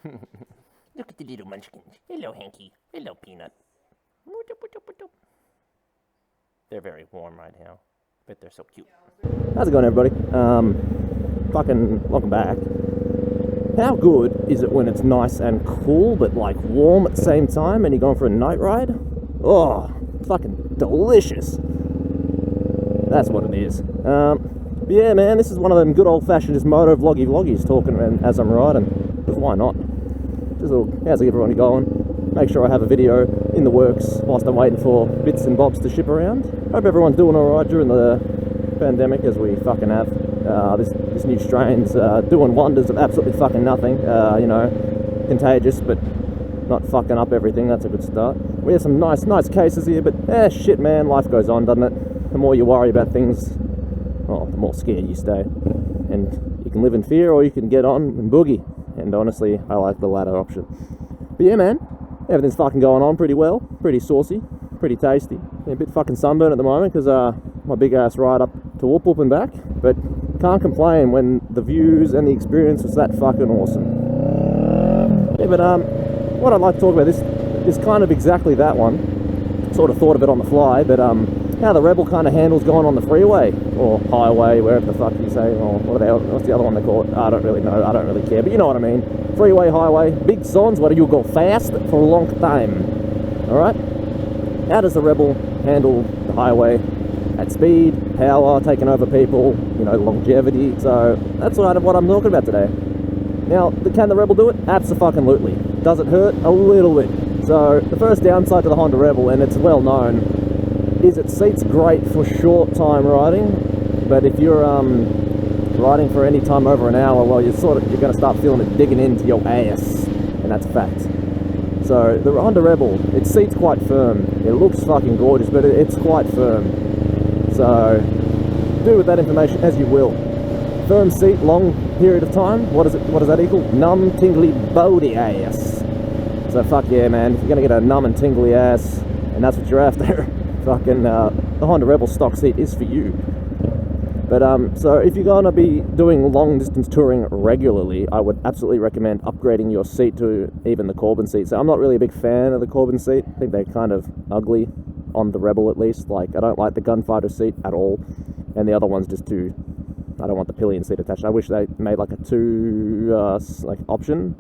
Look at the little munchkins. Hello, Hanky. Hello, Peanut. They're very warm right now, but they're so cute. How's it going, everybody? Fucking welcome back. How good is it when it's nice and cool, but like warm at the same time, and you're going for a night ride? Oh, fucking delicious. That's what it is. But yeah, man, this is one of them good old-fashioned just motovloggies talking as I'm riding. Because why not? Just a little, how's everyone going? Make sure I have a video in the works whilst I'm waiting for bits and bobs to ship around. Hope everyone's doing alright during the pandemic, as we fucking have. This new strain's doing wonders of absolutely fucking nothing. You know, contagious, but not fucking up everything. That's a good start. We have some nice cases here, but shit, man, life goes on, doesn't it? The more you worry about things, well, the more scared you stay. And you can live in fear, or you can get on and boogie. And honestly, I like the latter option. But yeah, man, everything's fucking going on pretty well. Pretty saucy, pretty tasty. Yeah, a bit fucking sunburned at the moment because my big ass ride up to Whoop and back. But can't complain when the views and the experience was that fucking awesome. Yeah, but what I'd like to talk about is kind of exactly that one. Sort of thought of it on the fly, but how the Rebel kind of handles going on the freeway or highway, wherever the fuck you say, or what's the other one they call it? I don't really know. I don't really care, but you know what I mean. Freeway, highway, big signs where you go fast for a long time. All right. How does the Rebel handle the highway at speed, power, taking over people, you know, longevity? So that's what I'm talking about today. Now, can the Rebel do it? Absolutely. Does it hurt? A little bit. So the first downside to the Honda Rebel, and it's well known, is its seat's great for short time riding, but if you're riding for any time over an hour, well, you're going to start feeling it digging into your ass, and that's a fact. So the Honda Rebel, its seat's quite firm. It looks fucking gorgeous, but it's quite firm. So do with that information as you will. Firm seat, long period of time. What does that equal? Numb, tingly, body ass. So fuck yeah, man. If you're gonna get a numb and tingly ass, and that's what you're after, fucking the Honda Rebel stock seat is for you. But so if you're gonna be doing long distance touring regularly, I would absolutely recommend upgrading your seat to even the Corbin seat. So I'm not really a big fan of the Corbin seat. I think they're kind of ugly on the Rebel, at least. Like, I don't like the Gunfighter seat at all, and the other one's just too. I don't want the pillion seat attached. I wish they made like a two option.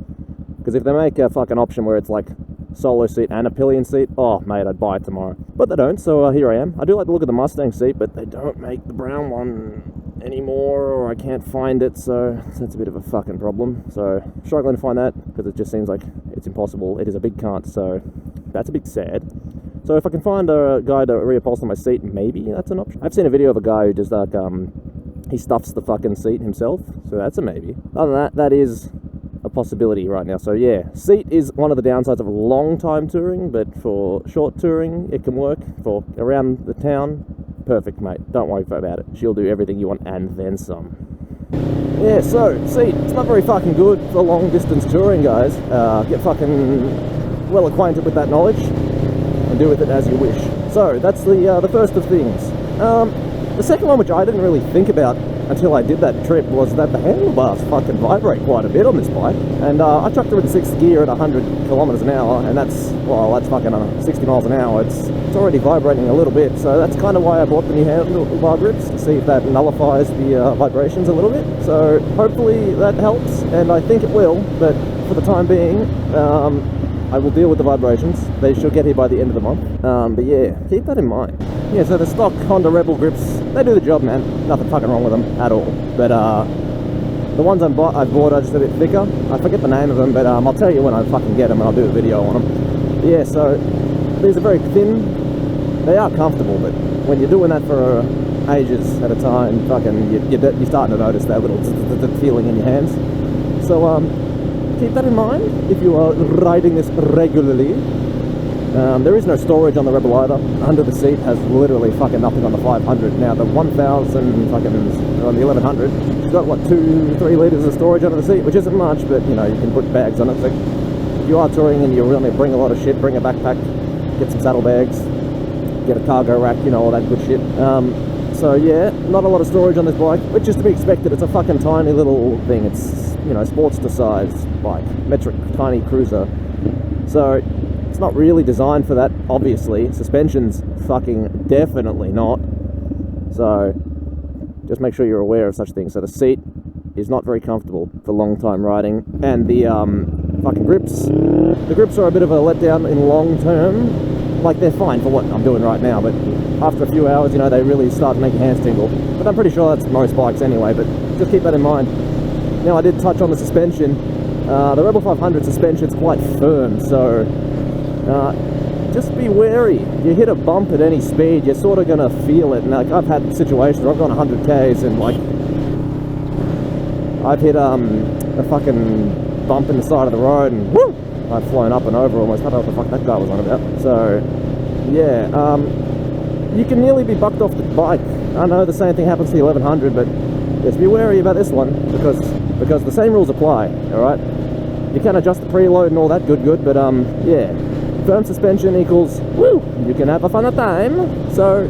Because if they make a fucking option where it's like solo seat and a pillion seat, oh mate, I'd buy it tomorrow. But they don't, so here I am. I do like the look of the Mustang seat, but they don't make the brown one anymore, or I can't find it, so that's a bit of a fucking problem. So struggling to find that, because it just seems like it's impossible. It is a big cunt, so that's a bit sad. So if I can find a guy to reupholster my seat, maybe that's an option. I've seen a video of a guy who just like he stuffs the fucking seat himself, so that's a maybe. Other than that, that is a possibility right now. So yeah, seat is one of the downsides of long time touring, but for short touring it can work. For around the town, perfect, mate. Don't worry about it. She'll do everything you want and then some. Yeah, so seat, it's not very fucking good for long distance touring, guys. Get fucking well acquainted with that knowledge and do with it as you wish. So that's the first of things. The second one, which I didn't really think about until I did that trip, was that the handlebars fucking vibrate quite a bit on this bike. And I chucked her in 6th gear at 100 kilometers an hour, and that's fucking 60 miles an hour. It's already vibrating a little bit, so that's kind of why I bought the new handlebar grips, to see if that nullifies the vibrations a little bit. So hopefully that helps, and I think it will, but for the time being, I will deal with the vibrations. They should get here by the end of the month. But yeah, keep that in mind. Yeah, so the stock Honda Rebel grips, they do the job, man. Nothing fucking wrong with them at all. But the ones I've bought are just a bit thicker. I forget the name of them, but I'll tell you when I fucking get them, and I'll do a video on them. Yeah, so these are very thin. They are comfortable, but when you're doing that for ages at a time, fucking you're starting to notice that little feeling in your hands. So keep that in mind if you are riding this regularly. There is no storage on the Rebel either. Under the seat has literally fucking nothing on the 500. Now the 1000 fucking on the 1100, it's got what, 2-3 litres of storage under the seat, which isn't much, but you know, you can put bags on it. So if you are touring and you're willing to bring a lot of shit, bring a backpack, get some saddlebags, get a cargo rack, you know, all that good shit. So yeah, not a lot of storage on this bike, which is to be expected. It's a fucking tiny little thing. It's you know, Sportster size bike, metric tiny cruiser. So it's not really designed for that, obviously. Suspension's fucking definitely not. So just make sure you're aware of such things. So the seat is not very comfortable for long time riding, and the fucking grips. The grips are a bit of a letdown in long term. Like, they're fine for what I'm doing right now, but after a few hours, you know, they really start to make your hands tingle. But I'm pretty sure that's most bikes anyway, but just keep that in mind. Now, I did touch on the suspension. The Rebel 500 suspension's quite firm, so just be wary. You hit a bump at any speed, you're sort of going to feel it. And like, I've had situations where I've gone 100 k's and like I've hit a fucking bump in the side of the road and woo! I've flown up and over almost. I don't know what the fuck that guy was on about. So yeah, you can nearly be bucked off the bike. I know the same thing happens to the 1100, but just be wary about this one because the same rules apply. All right, you can adjust the preload and all that good, but yeah, firm suspension equals woo! You can have a fun time. So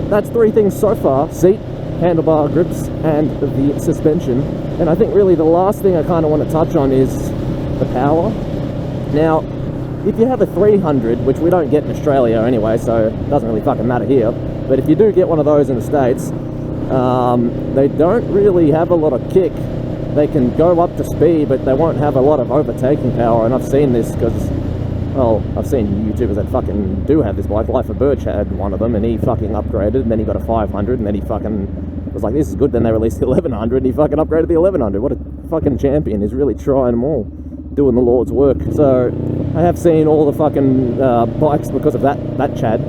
that's 3 things so far: seat, handlebar, grips, and the suspension. And I think really the last thing I kind of want to touch on is the power. Now, if you have a 300, which we don't get in Australia anyway, so it doesn't really fucking matter here, but if you do get one of those in the States, they don't really have a lot of kick. They can go up to speed, but they won't have a lot of overtaking power. And I've seen this because, well, I've seen YouTubers that fucking do have this bike. Life of Birch had one of them, and he fucking upgraded, and then he got a 500, and then he fucking was like, this is good. Then they released the 1100, and he fucking upgraded the 1100. What a fucking champion. He's really trying them all, doing the Lord's work. So I have seen all the fucking bikes because of that Chad.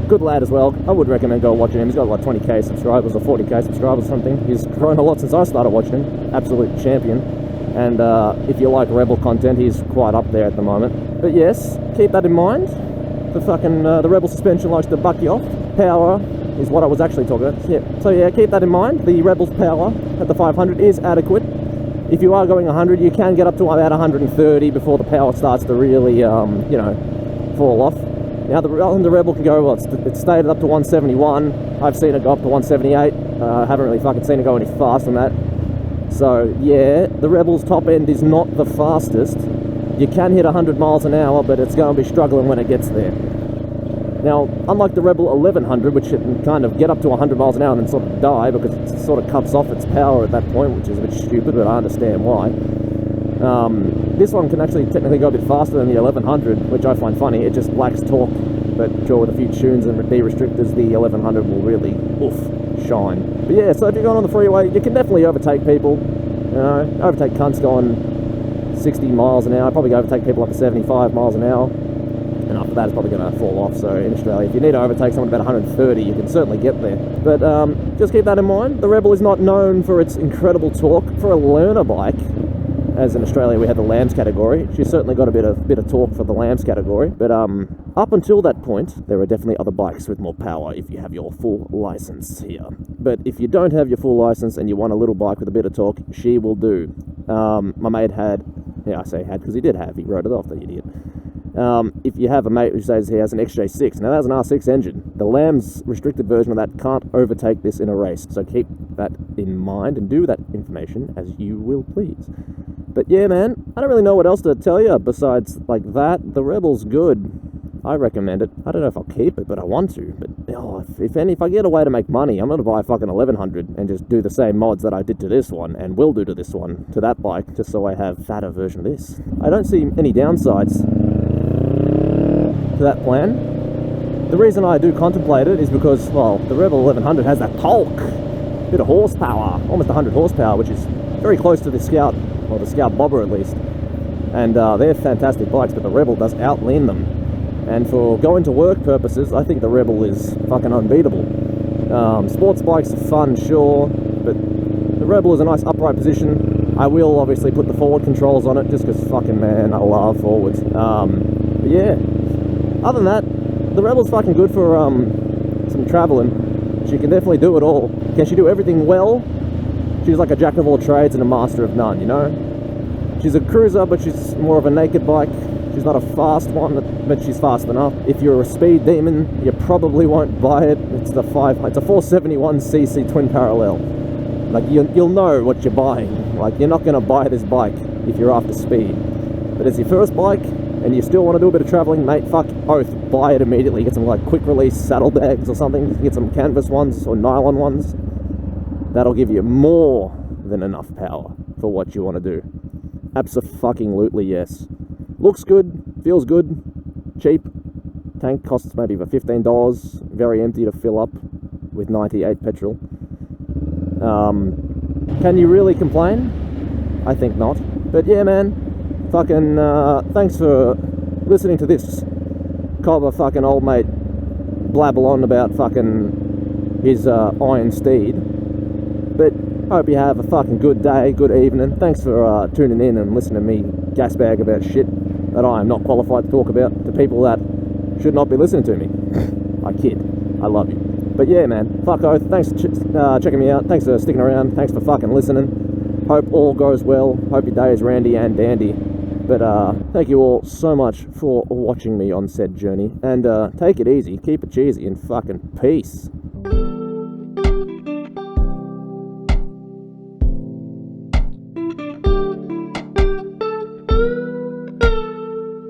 Good lad as well. I would recommend go watching him. He's got like 20k subscribers or 40k subscribers or something. He's grown a lot since I started watching him. Absolute champion. And if you like Rebel content, he's quite up there at the moment. But yes, keep that in mind. The fucking the Rebel suspension likes to buck you off. Power is what I was actually talking about. Yeah. So yeah, keep that in mind. The Rebel's power at the 500 is adequate. If you are going 100, you can get up to about 130 before the power starts to really, you know, fall off. Now the Rebel can go, well, it's stated up to 171. I've seen it go up to 178. Haven't really fucking seen it go any faster than that. So yeah, the Rebel's top end is not the fastest. You can hit 100 miles an hour, but it's going to be struggling when it gets there. Now, unlike the Rebel 1100, which it can kind of get up to 100 miles an hour and then sort of die because it sort of cuts off its power at that point, which is a bit stupid, but I understand why. This one can actually technically go a bit faster than the 1100, which I find funny. It just lacks torque, but sure, with a few tunes and de-restrictors, the 1100 will really, shine. But yeah, so if you're going on the freeway, you can definitely overtake people. You know, overtake cunts going 60 miles an hour. Probably overtake people up to 75 miles an hour. And after that, it's probably going to fall off. So in Australia, if you need to overtake someone about 130, you can certainly get there. But just keep that in mind. The Rebel is not known for its incredible torque. For a learner bike, as in Australia we have the Lambs category, she's certainly got a bit of torque for the Lambs category. But up until that point, there are definitely other bikes with more power if you have your full license here. But if you don't have your full license and you want a little bike with a bit of torque, she will do. My mate had, yeah, I say had because he did have, he wrote it off, the idiot. If you have a mate who says he has an XJ6, now that's an R6 engine. The Lamb's restricted version of that can't overtake this in a race, so keep that in mind and do that information as you will please. But yeah, man, I don't really know what else to tell you besides like that. The Rebel's good. I recommend it. I don't know if I'll keep it, but I want to. But if I get a way to make money, I'm going to buy a fucking 1100 and just do the same mods that I did to this one and will do to this one, to that bike, just so I have a fatter version of this. I don't see any downsides to that plan. The reason I do contemplate it is because, well, the Rebel 1100 has that torque, bit of horsepower, almost 100 horsepower, which is very close to the Scout, or the Scout Bobber at least. And they're fantastic bikes, but the Rebel does outlean them. And for going to work purposes, I think the Rebel is fucking unbeatable. Sports bikes are fun, sure, but the Rebel is a nice upright position. I will obviously put the forward controls on it, just because fucking, man, I love forwards. But yeah, other than that, the Rebel's fucking good for some traveling. She can definitely do it all. Can she do everything well? She's like a jack of all trades and a master of none, you know? She's a cruiser, but she's more of a naked bike. She's not a fast one, but she's fast enough. If you're a speed demon, you probably won't buy it. It's a 471cc twin parallel. Like, you'll know what you're buying. Like, you're not going to buy this bike if you're after speed. But as your first bike, and you still want to do a bit of travelling, mate, fuck oath, buy it immediately. Get some, like, quick release saddlebags or something. You can get some canvas ones or nylon ones. That'll give you more than enough power for what you want to do. Abso-fucking-lutely, yes. Looks good, feels good, cheap. Tank costs maybe about $15. Very empty to fill up with 98 petrol. Can you really complain? I think not. But yeah, man, fucking thanks for listening to this cobber fucking old mate blabble on about fucking his iron steed. But hope you have a fucking good day, good evening. Thanks for tuning in and listening to me gasbag about shit that I am not qualified to talk about to people that should not be listening to me. I kid. I love you. But yeah, man, fuck oath. Thanks for checking me out. Thanks for sticking around. Thanks for fucking listening. Hope all goes well. Hope your day is randy and dandy. But thank you all so much for watching me on said journey. And take it easy. Keep it cheesy and fucking peace.